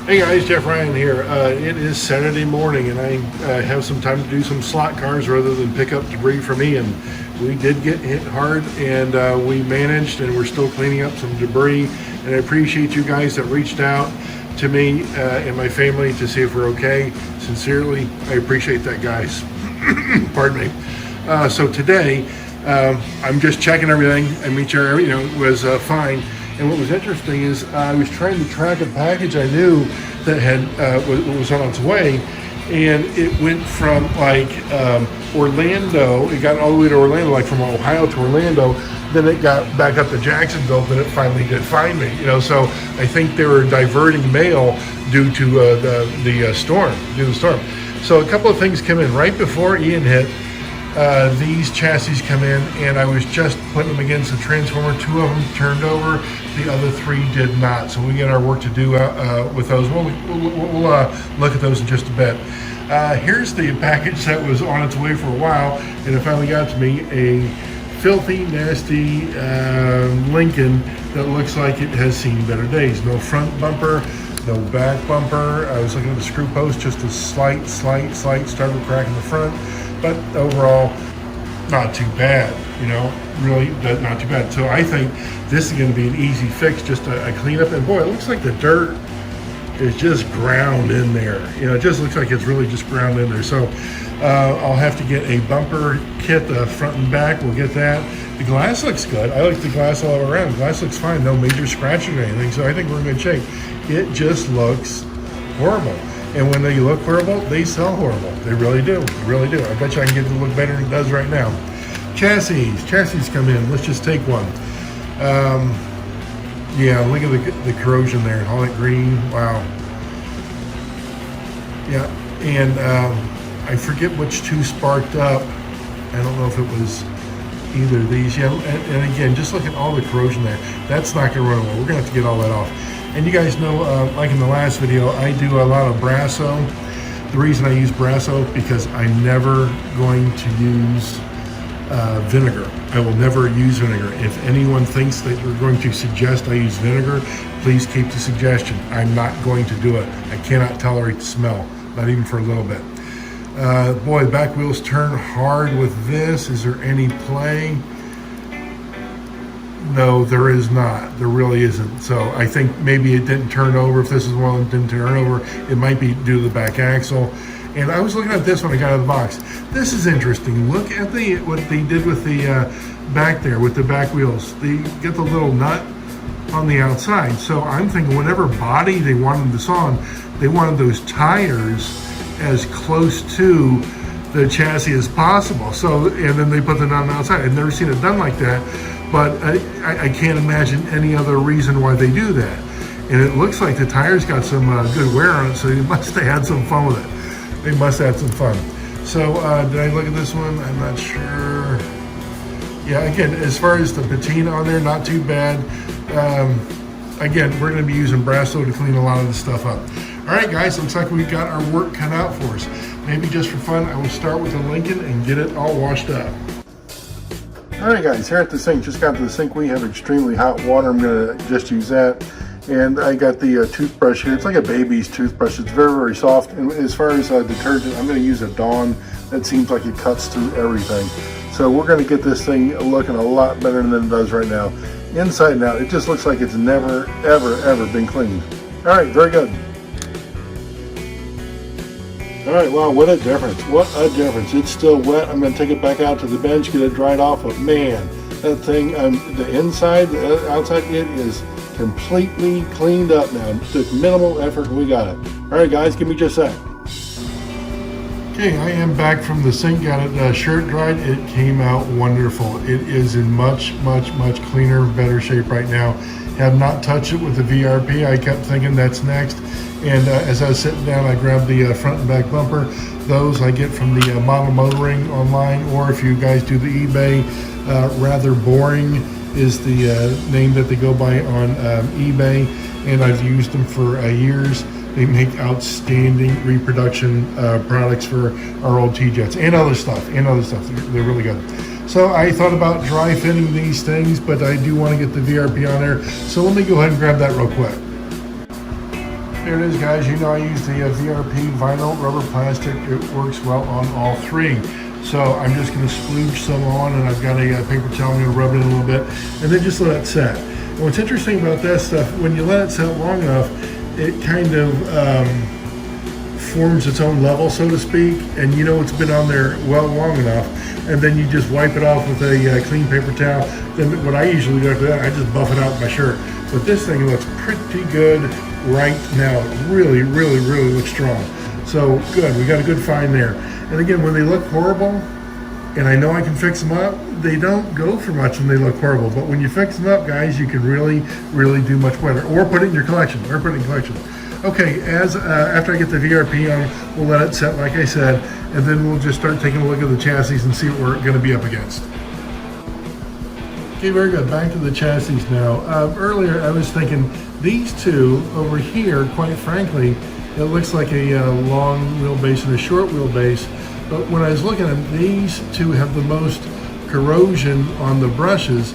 Hey guys, Jeff Ryan here. It is Saturday morning and I have some time to do some slot cars rather than pick up debris for me. And we did get hit hard and we managed, and we're still cleaning up some debris. And I appreciate you guys that reached out to me and my family to see if we're okay. Sincerely, I appreciate that, guys. Pardon me. So today, I'm just checking everything and make sure everything was fine. And what was interesting is I was trying to track a package I knew that had was on its way, and it went from like Orlando. It got all the way to Orlando, like from Ohio to Orlando. Then it got back up to Jacksonville. Then it finally did find me. So I think they were diverting mail due to the storm. So a couple of things come in right before Ian hit. These chassis come in, and I was just putting them against the transformer. 2 of them turned over, the other 3 did not. So we got our work to do with those. We'll look at those in just a bit. Here's the package that was on its way for a while, and it finally got to me. A filthy, nasty Lincoln that looks like it has seen better days. No front bumper, no back bumper. I was looking at the screw post, just a slight starter crack in the front. But overall, not too bad, really not too bad. So I think this is going to be an easy fix, just a cleanup. And boy, it looks like the dirt is just ground in there. It just looks like it's really just ground in there. So I'll have to get a bumper kit, the front and back. We'll get that. The glass looks good. I like the glass all around. The glass looks fine. No major scratching or anything. So I think we're in good shape. It just looks horrible. And when they look horrible, they sell horrible. They really do. I bet you I can get it to look better than it does right now. Chassis come in. Let's just take one. Yeah, look at the corrosion there. All that green. Wow. Yeah, and I forget which 2 sparked up. I don't know if it was either of these. Yeah, and again, just look at all the corrosion there. That's not going to run well. We're going to have to get all that off. And you guys know, like in the last video, I do a lot of Brasso. The reason I use Brasso, because I'm never going to use vinegar. I will never use vinegar. If anyone thinks that you're going to suggest I use vinegar, please keep the suggestion. I'm not going to do it. I cannot tolerate the smell, not even for a little bit. Boy, the back wheels turn hard with this. Is there any play? No, there is not. There really isn't. So I think maybe it didn't turn over. If this is one that didn't turn over, it might be due to the back axle. And I was looking at this when I got out of the box. This is interesting. Look at what they did with the back there, with the back wheels. They get the little nut on the outside. So I'm thinking whatever body they wanted this on, they wanted those tires as close to the chassis as possible. So, and then they put them on the outside. I've never seen it done like that. But I can't imagine any other reason why they do that. And it looks like the tires got some good wear on it, so they must have had some fun with it. They must have had some fun. So did I look at this one? I'm not sure. Yeah, again, as far as the patina on there, not too bad. Again, we're going to be using Brasso to clean a lot of this stuff up. All right, guys, looks like we've got our work cut out for us. Maybe just for fun, I will start with the Lincoln and get it all washed up. Alright guys, here at the sink, just got to the sink. We have extremely hot water. I'm going to just use that. And I got the toothbrush here. It's like a baby's toothbrush. It's very soft. And as far as detergent, I'm going to use a Dawn. That seems like it cuts through everything. So we're going to get this thing looking a lot better than it does right now. Inside and out, it just looks like it's never, ever been cleaned. Alright, very good. All right, wow, what a difference. What a difference. It's still wet. I'm going to take it back out to the bench, get it dried off. But man, that thing, the inside, the outside, it is completely cleaned up now. It took minimal effort and we got it. All right, guys, give me just a sec. Okay, I am back from the sink, got it shirt dried. It came out wonderful. It is in much cleaner, better shape right now. Have not touched it with the VRP. I kept thinking that's next. And as I was sitting down, I grabbed the front and back bumper. Those I get from the Model Motoring online, or if you guys do the eBay, Rather Boring is the name that they go by on eBay. And I've used them for years. They make outstanding reproduction products for our old T-Jets and other stuff. They're really good. So I thought about dry fitting these things, but I do want to get the VRP on there. So let me go ahead and grab that real quick. There it is, guys. You know I use the VRP vinyl rubber plastic. It works well on all three. So I'm just going to splooge some on, and I've got a paper towel. I'm going to rub it in a little bit, and then just let it set. And what's interesting about that stuff, when you let it set long enough, it kind of forms its own level, so to speak, and you know it's been on there well long enough, and then you just wipe it off with a clean paper towel. Then what I usually do after that, I just buff it out with my shirt. But this thing looks pretty good right now. It really, really, really looks strong. So good, we got a good find there. And again, when they look horrible, and I know I can fix them up, they don't go for much when they look horrible. But when you fix them up, guys, you can really, really do much better. Or put it in your collection, Okay, after I get the VRP on, we'll let it set like I said, and then we'll just start taking a look at the chassis and see what we're gonna be up against. Okay, very good. Back to the chassis now. Earlier, I was thinking these two over here, quite frankly, it looks like a long wheelbase and a short wheelbase. But when I was looking at them, these two have the most corrosion on the brushes,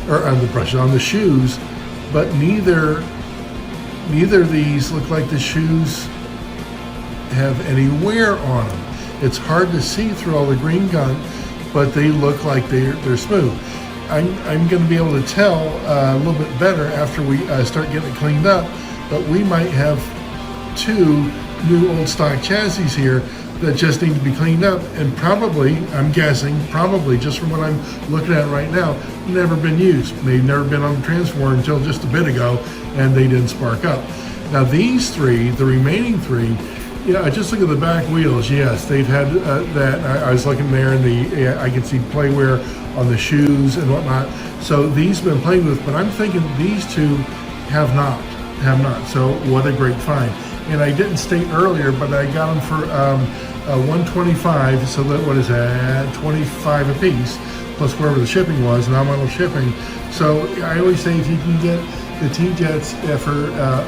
or on the shoes. But neither of these look like the shoes have any wear on them. It's hard to see through all the green gun, but they look like they're smooth. I'm going to be able to tell a little bit better after we start getting it cleaned up, but we might have two new old stock chassis here that just need to be cleaned up, and probably, I'm guessing, just from what I'm looking at right now, never been used. They've never been on the transformer until just a bit ago, and they didn't spark up. Now these three, the remaining three, yeah, just look at the back wheels. Yes, they've had that. I was looking there, and I can see play wear on the shoes and whatnot. So these have been played with, but I'm thinking these two have not. So what a great find. And I didn't state earlier, but I got them for $125. So that, what is that? 25 a piece, plus wherever the shipping was, nominal shipping. So I always say if you can get the T-Jets for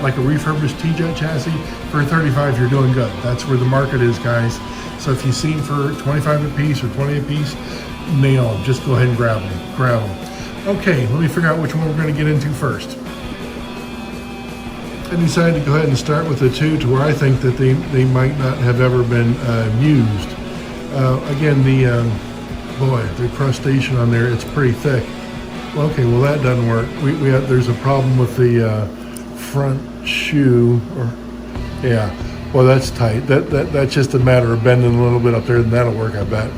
like a refurbished T-Jet chassis for $35, you're doing good. That's where the market is, guys. So if you see them for 25 a piece or 20 a piece, nail them. Just go ahead and grab them. Okay, let me figure out which one we're going to get into first. I decided to go ahead and start with the two to where I think that they might not have ever been used. Again, the crustacean on there, it's pretty thick. Okay, well that doesn't work. There's a problem with the front shoe, well that's tight. That's just a matter of bending a little bit up there, and that'll work, I bet.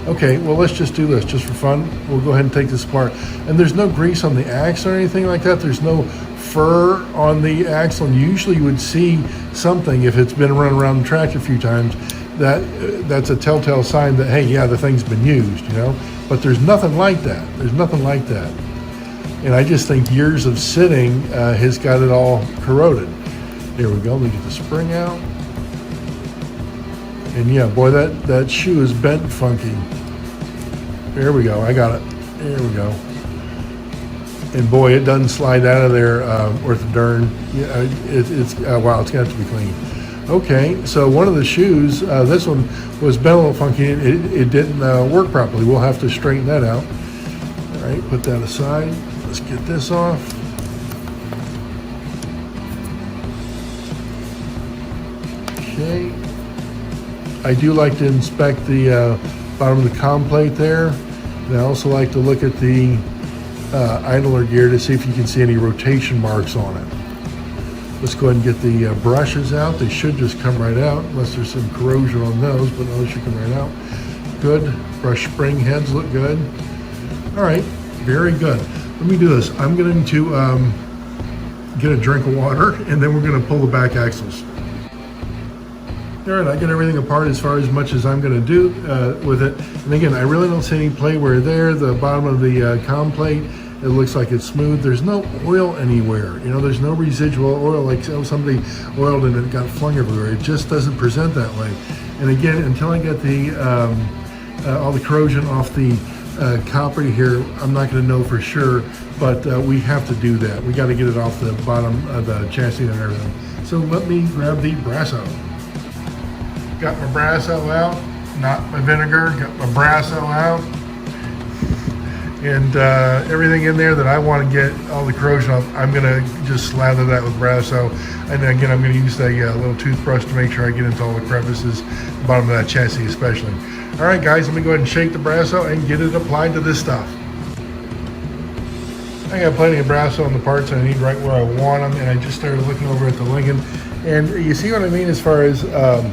Okay, well let's just do this, just for fun. We'll go ahead and take this apart. And there's no grease on the axle or anything like that. There's no fur on the axle, and usually you would see something if it's been run around the track a few times. That's a telltale sign that, hey, yeah, the thing's been used, you know. But there's nothing like that. And I just think years of sitting has got it all corroded. There we go. Let me get the spring out. And yeah, boy, that shoe is bent funky. There we go. I got it. There we go. And boy, it doesn't slide out of there worth a darn. Yeah, wow, it's got to be clean. Okay, so one of the shoes, this one was bent a little funky. It didn't work properly. We'll have to straighten that out. All right, put that aside. Let's get this off. Okay. I do like to inspect the bottom of the com plate there. And I also like to look at the idler gear to see if you can see any rotation marks on it. Let's go ahead and get the brushes out. They should just come right out, unless there's some corrosion on those, but those should come right out. Good. Brush spring heads look good. All right, very good. Let me do this. I'm going to get a drink of water, and then we're going to pull the back axles. All right, I got everything apart as far as much as I'm going to do with it. And again, I really don't see any play wear there. The bottom of the com plate, it looks like it's smooth. There's no oil anywhere. You know, there's no residual oil like somebody oiled and it got flung everywhere. It just doesn't present that way. And again, until I get the all the corrosion off the copper here, I'm not going to know for sure, but we have to do that. We got to get it off the bottom of the chassis and everything. So let me grab the Brasso. Got my Brasso out, not my vinegar, got my Brasso out. and everything in there that I want to get all the corrosion off, I'm gonna just slather that with Brasso. And then again, I'm gonna use a little toothbrush to make sure I get into all the crevices, the bottom of that chassis especially. All right, guys, let me go ahead and shake the Brasso and get it applied to this stuff. I got plenty of Brasso on the parts I need right where I want them, and I just started looking over at the Lincoln, and you see what I mean as far as the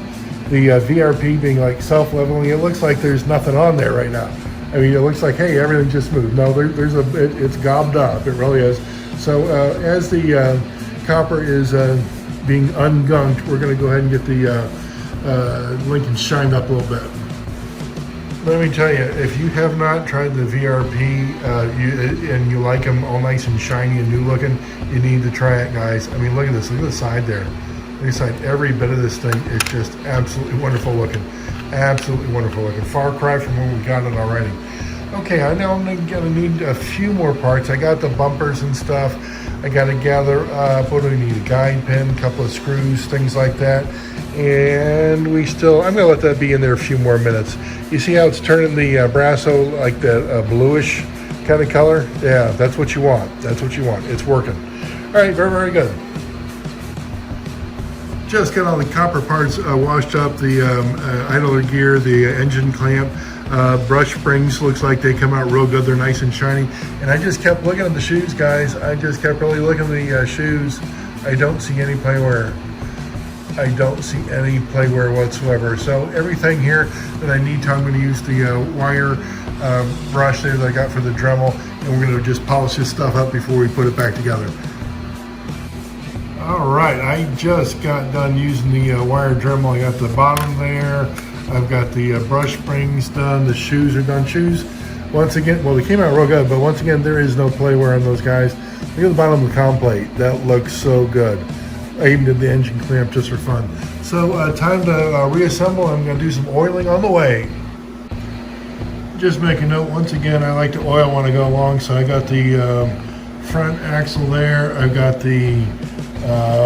VRP being like self-leveling. It looks like there's nothing on there right now. I mean, it looks like, hey, everything's just smooth. No, it's gobbed up. It really is. So as the copper is being ungunked, we're going to go ahead and get the Lincoln shined up a little bit. Let me tell you, if you have not tried the VRP and you like them all nice and shiny and new looking, you need to try it, guys. I mean, look at this. Look at the side there. Look at the side. Every bit of this thing is just absolutely wonderful looking. Absolutely wonderful looking. Far cry from when we got it already. Okay, I know I'm going to need a few more parts. I got the bumpers and stuff. I got to gather up. What do we need? A guide pin, a couple of screws, things like that. And I'm going to let that be in there a few more minutes. You see how it's turning the Brasso like the bluish kind of color? Yeah, that's what you want. That's what you want. It's working. All right, very, very good. Just got all the copper parts washed up, the idler gear, the engine clamp, brush springs, looks like they come out real good. They're nice and shiny. And I just kept looking at the shoes, guys. I just kept really looking at the shoes. I don't see any play wear. I don't see any play wear whatsoever. So everything here that I need to, I'm going to use the wire brush there that I got for the Dremel, and we're going to just polish this stuff up before we put it back together. All right, I just got done using the wire Dremel. I got the bottom there. I've got the brush springs done. The shoes are done. Shoes, once again, well, they came out real good, but once again, there is no play wear on those guys. Look at the bottom of the com plate. That looks so good. I even did the engine clamp just for fun. So time to reassemble. I'm going to do some oiling on the way. Just make a note, once again, I like to oil when I go along. So I got the front axle there. I've got the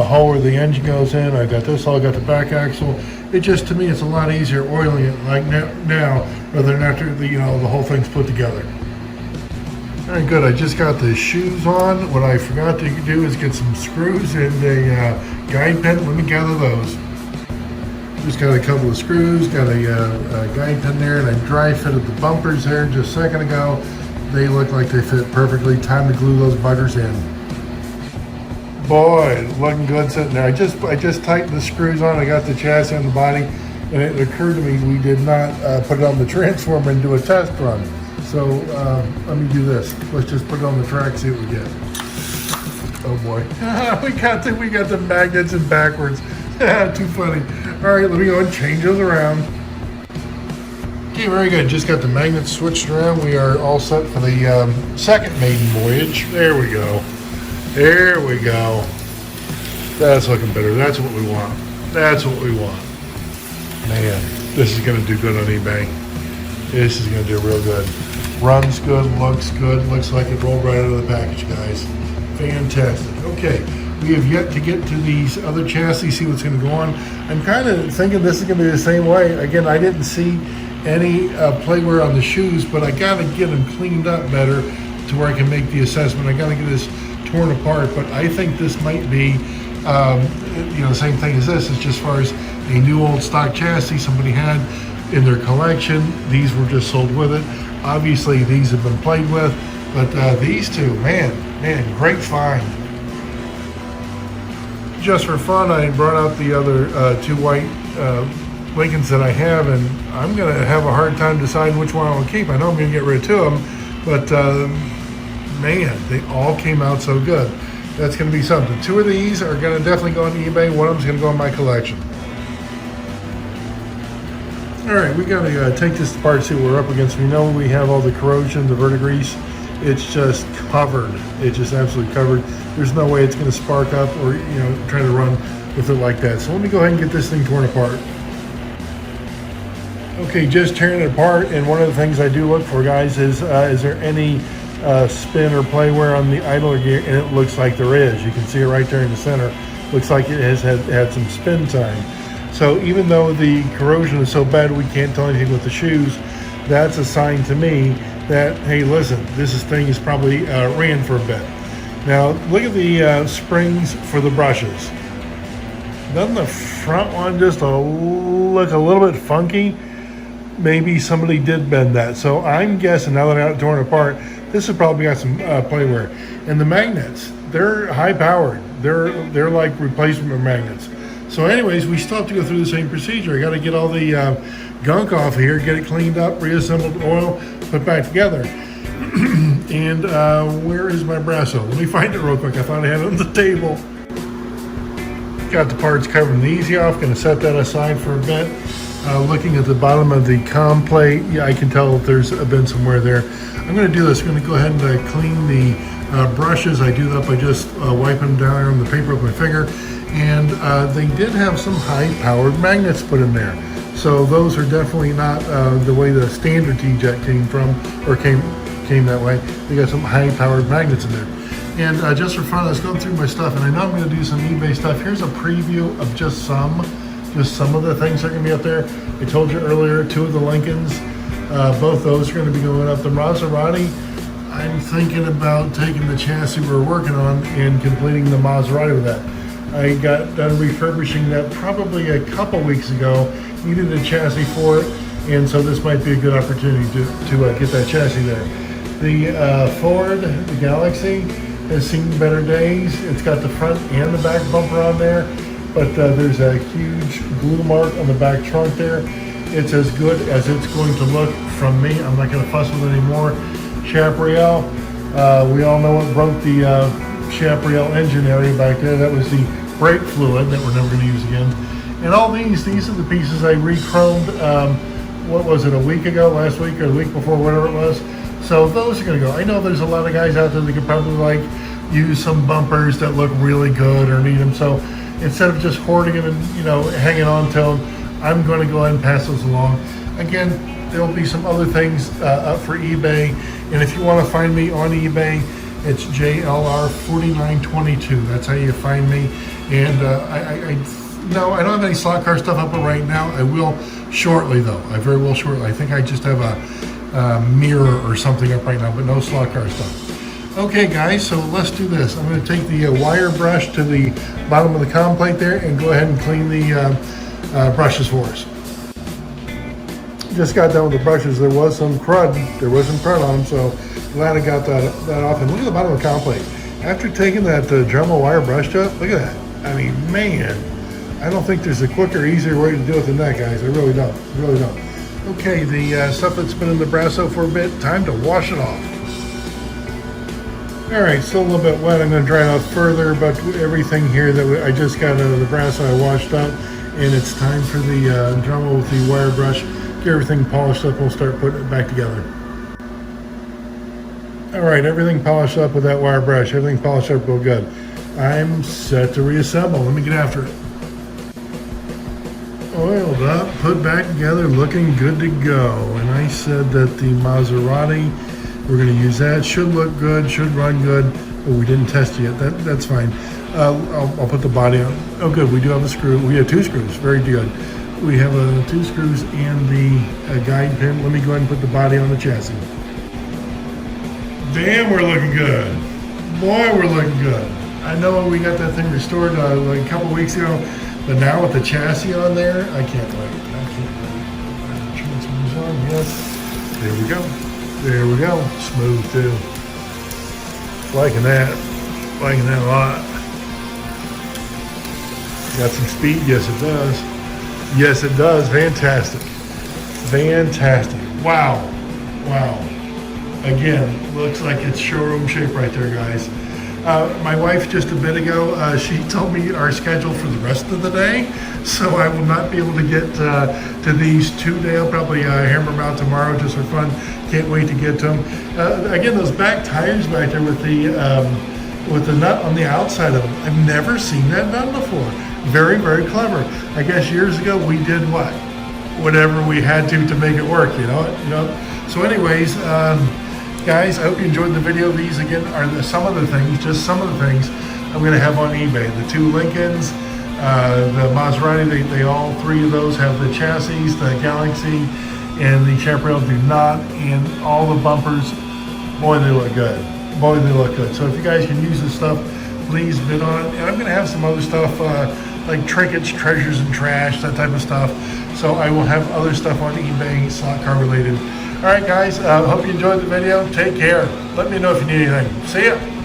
hole where the engine goes in. I've got this hole. I got the back axle. It just, to me, it's a lot easier oiling it like now rather than after the whole thing's put together. All right, good. I just got the shoes on. What I forgot to do is get some screws and a guide pin. Let me gather those. Just got a couple of screws, got a guide pin there, and I dry fitted the bumpers there just a second ago. They look like they fit perfectly. Time to glue those buggers in. Boy, looking good sitting there. I just tightened the screws on. I got the chassis on the body, and it occurred to me we did not put it on the transformer and do a test run. So let me do this. Let's just put it on the track, see what we get. Oh boy, we got the magnets in backwards. Too funny. All right, let me go and change those around. Okay, very good. Just got the magnets switched around. We are all set for the second maiden voyage. There we go. There we go. That's looking better. That's what we want. That's what we want. Man, this is going to do good on eBay. This is going to do real good. Runs good, looks like it rolled right out of the package, guys. Fantastic. Okay, we have yet to get to these other chassis, see what's going to go on. I'm kind of thinking this is going to be the same way. Again, I didn't see any play wear on the shoes, but I got to get them cleaned up better to where I can make the assessment. I got to get this torn apart, but I think this might be the same thing as this. It's just as far as a new old stock chassis somebody had in their collection. These were just sold with it. Obviously these have been played with, but these two, man, great find. Just for fun, I brought out the other two white Lincolns that I have, and I'm going to have a hard time deciding which one I will keep. I know I'm going to get rid of two of them, but man, they all came out so good. That's going to be something. Two of these are going to definitely go on eBay. One of them's going to go in my collection. All right, we got to take this apart, see what we're up against. We know we have all the corrosion, the verdigrease. It's just covered. It's just absolutely covered. There's no way it's going to spark up or try to run with it like that. So let me go ahead and get this thing torn apart. Okay, just tearing it apart, and one of the things I do look for, guys, is there any spin or play wear on the idler gear? And it looks like there is. You can see it right there in the center. Looks like it has had some spin time. So even though the corrosion is so bad we can't tell anything with the shoes, that's a sign to me that, hey, listen, thing is probably ran for a bit. Now, look at the springs for the brushes. Doesn't the front one just look a little bit funky? Maybe somebody did bend that. So I'm guessing, now that I got it torn apart, this has probably got some play wear. And the magnets, they're high powered. They're like replacement magnets. So anyways, we still have to go through the same procedure. I got to get all the gunk off here, get it cleaned up, reassembled, oil, put back together. And where is my brasso? Let me find it real quick. I thought I had it on the table. Got the parts covering the easy off. Going to set that aside for a bit. Looking at the bottom of the com plate, yeah, I can tell there's been some wear there. I'm going to do this. I'm going to go ahead and clean the brushes. I do that by just wiping them down on the paper with my finger. And they did have some high-powered magnets put in there. So those are definitely not the way the standard T-Jet came from, or came that way. They got some high-powered magnets in there. And just for fun, I was going through my stuff, and I know I'm going to do some eBay stuff. Here's a preview of just some of the things that are going to be up there. I told you earlier, 2 of the Lincolns, both those are going to be going up. The Maserati, I'm thinking about taking the chassis we're working on and completing the Maserati with that. I got done refurbishing that probably a couple weeks ago, needed a chassis for it, and so this might be a good opportunity to get that chassis there. The Ford, the Galaxy, has seen better days. It's got the front and the back bumper on there, but there's a huge glue mark on the back trunk there. It's as good as it's going to look from me. I'm not going to fuss with it anymore. Chaparral, we all know what broke the Chaparral engine area back there. That was the brake fluid that we're never going to use again. And all these are the pieces I re-chromed, what was it, a week ago, last week, or the week before, whatever it was. So those are going to go. I know there's a lot of guys out there that could probably like use some bumpers that look really good or need them. So instead of just hoarding them and hanging on to them, I'm going to go ahead and pass those along. Again, there'll be some other things up for eBay. And if you want to find me on eBay, it's JLR4922. That's how you find me. And I don't have any slot car stuff up right now. I will shortly, though. I very will shortly. I think I just have a mirror or something up right now, but no slot car stuff. Okay, guys, so let's do this. I'm going to take the wire brush to the bottom of the com plate there and go ahead and clean the brushes for us. Just got done with the brushes. There was some crud. There was some crud on them, so glad I got that off. And look at the bottom of the com plate. After taking that Dremel wire brush to it, look at that. I mean, man, I don't think there's a quicker, easier way to do it than that, guys. I really don't. Really don't. Okay, the stuff that's been in the brasso for a bit, time to wash it off. All right, still a little bit wet. I'm going to dry it out further, but everything here that I just got out of the brasso, I washed up, and it's time for the Dremel with the wire brush. Get everything polished up, we'll start putting it back together. All right, everything polished up with that wire brush. Everything polished up real good. I'm set to reassemble. Let me get after it. Oiled up, put back together, looking good to go. And I said that the Maserati, we're going to use that. Should look good, should run good. Oh, we didn't test it yet. That's fine. I'll put the body on. Oh, good. We do have a screw. We have 2 screws. Very good. We have 2 screws and the guide pin. Let me go ahead and put the body on the chassis. Damn, we're looking good. Boy, we're looking good. I know we got that thing restored like a couple weeks ago, but now with the chassis on there, I can't wait. I can't wait. Transmission's on, yes. There we go. There we go. Smooth too. Liking that. Liking that a lot. Got some speed? Yes, it does. Yes, it does. Fantastic. Fantastic. Wow. Wow. Again, looks like it's showroom shape right there, guys. My wife just a bit ago, she told me our schedule for the rest of the day, so I will not be able to get to these today. I'll probably hammer them out tomorrow just for fun. Can't wait to get to them. Again, those back tires back there with the nut on the outside of them. I've never seen that done before. Very, very clever. I guess years ago we did what? Whatever we had to make it work, you know. So anyways, guys, I hope you enjoyed the video. These, again, are some of the things, just some of the things I'm going to have on eBay. The 2 Lincolns, the Maserati, they all 3 of those have the chassis, the Galaxy, and the chaparrals do not. And all the bumpers, boy, they look good. Boy, they look good. So if you guys can use this stuff, please bid on it. And I'm going to have some other stuff like trinkets, treasures, and trash, that type of stuff. So I will have other stuff on eBay, slot car related. All right, guys, hope you enjoyed the video. Take care. Let me know if you need anything. See ya.